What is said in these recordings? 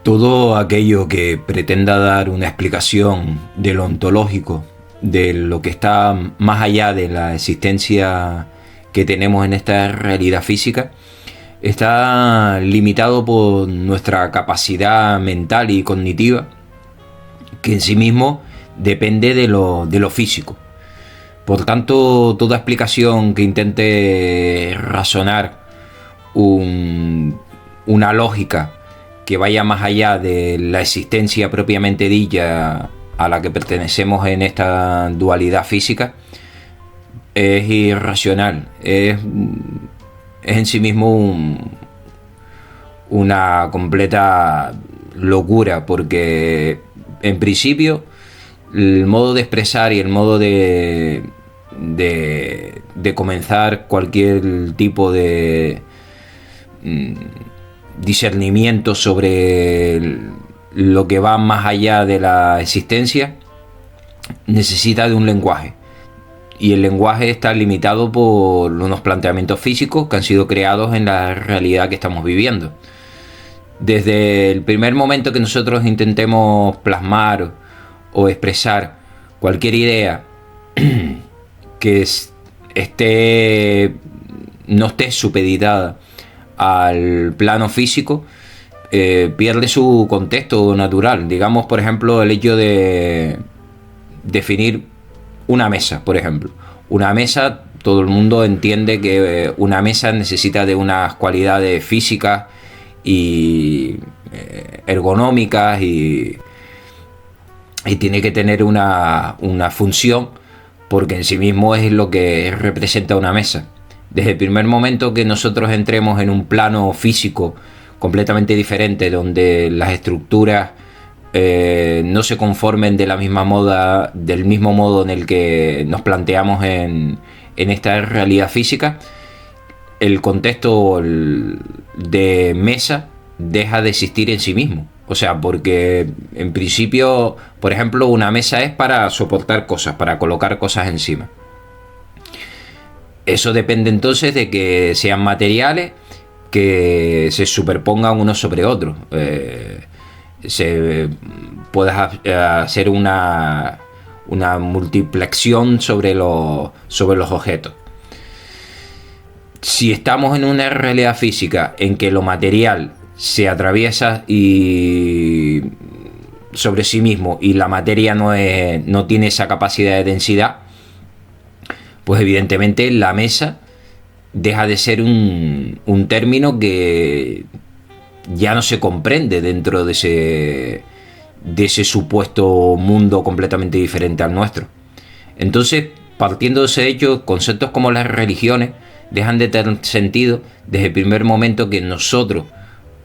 Todo aquello que pretenda dar una explicación de lo ontológico, de lo que está más allá de la existencia que tenemos en esta realidad física, está limitado por nuestra capacidad mental y cognitiva, que en sí mismo depende de lo físico. Por tanto, toda explicación que intente razonar una lógica que vaya más allá de la existencia propiamente dicha a la que pertenecemos en esta dualidad física es irracional, es en sí mismo una completa locura, porque en principio el modo de expresar y el modo de comenzar cualquier tipo de discernimiento sobre lo que va más allá de la existencia necesita de un lenguaje, y el lenguaje está limitado por unos planteamientos físicos que han sido creados en la realidad que estamos viviendo. Desde el primer momento que nosotros intentemos plasmar o expresar cualquier idea que no esté supeditada al plano físico, pierde su contexto natural. Digamos, por ejemplo, el hecho de definir una mesa, por ejemplo. Una mesa, todo el mundo entiende que una mesa necesita de unas cualidades físicas y ergonómicas y tiene que tener una función, porque en sí mismo es lo que representa una mesa. Desde el primer momento que nosotros entremos en un plano físico completamente diferente, donde las estructuras no se conformen del mismo modo en el que nos planteamos en esta realidad física, el contexto de mesa deja de existir en sí mismo. O sea, porque en principio, por ejemplo, una mesa es para soportar cosas, para colocar cosas encima. Eso depende entonces de que sean materiales que se superpongan unos sobre otros. Se puede hacer una multiplexión sobre los objetos. Si estamos en una realidad física en que lo material se atraviesa y sobre sí mismo y la materia no tiene esa capacidad de densidad, pues evidentemente la mesa deja de ser un término que ya no se comprende dentro de ese supuesto mundo completamente diferente al nuestro. Entonces, partiendo de ese hecho, conceptos como las religiones dejan de tener sentido desde el primer momento que nosotros,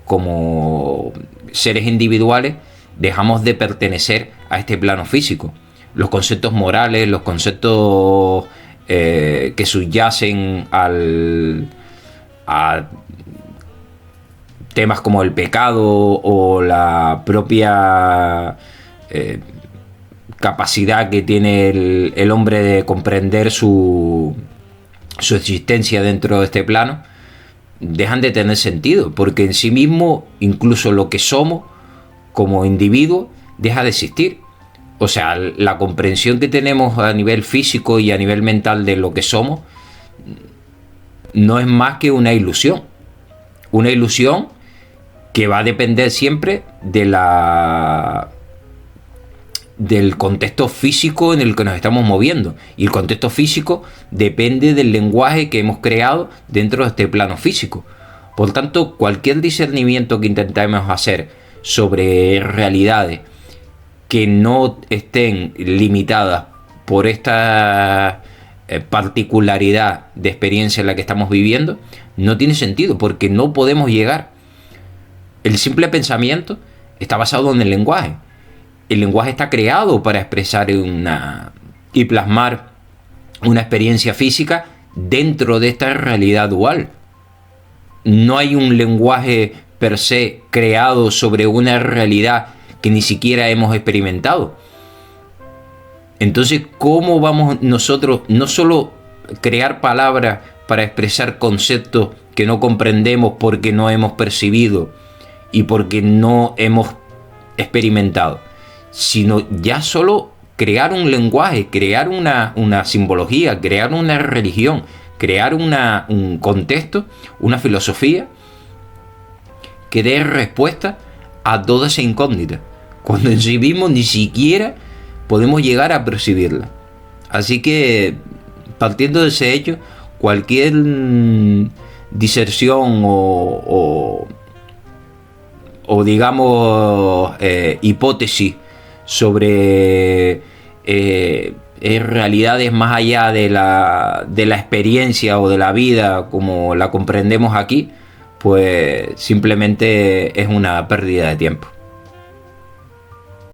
como seres individuales, dejamos de pertenecer a este plano físico. Los conceptos morales, los conceptos que subyacen a temas como el pecado o la propia capacidad que tiene el hombre de comprender su existencia dentro de este plano, dejan de tener sentido, porque en sí mismo incluso lo que somos como individuos deja de existir. O sea, la comprensión que tenemos a nivel físico y a nivel mental de lo que somos no es más que una ilusión que va a depender siempre del contexto físico en el que nos estamos moviendo, y el contexto físico depende del lenguaje que hemos creado dentro de este plano físico. Por tanto, cualquier discernimiento que intentemos hacer sobre realidades que no estén limitadas por esta particularidad de experiencia en la que estamos viviendo no tiene sentido, porque no podemos llegar. El simple pensamiento está basado en el lenguaje. El lenguaje está creado para expresar y plasmar una experiencia física dentro de esta realidad dual. No hay un lenguaje per se creado sobre una realidad que ni siquiera hemos experimentado. Entonces, ¿cómo vamos nosotros no solo crear palabras para expresar conceptos que no comprendemos porque no hemos percibido y porque no hemos experimentado, sino ya solo crear un lenguaje, crear una simbología, crear una religión, crear un contexto, una filosofía que dé respuesta a toda esa incógnita, cuando en sí mismo ni siquiera podemos llegar a percibirla. Así que, partiendo de ese hecho, cualquier diserción o digamos hipótesis sobre realidades más allá de la experiencia o de la vida como la comprendemos aquí, pues simplemente es una pérdida de tiempo.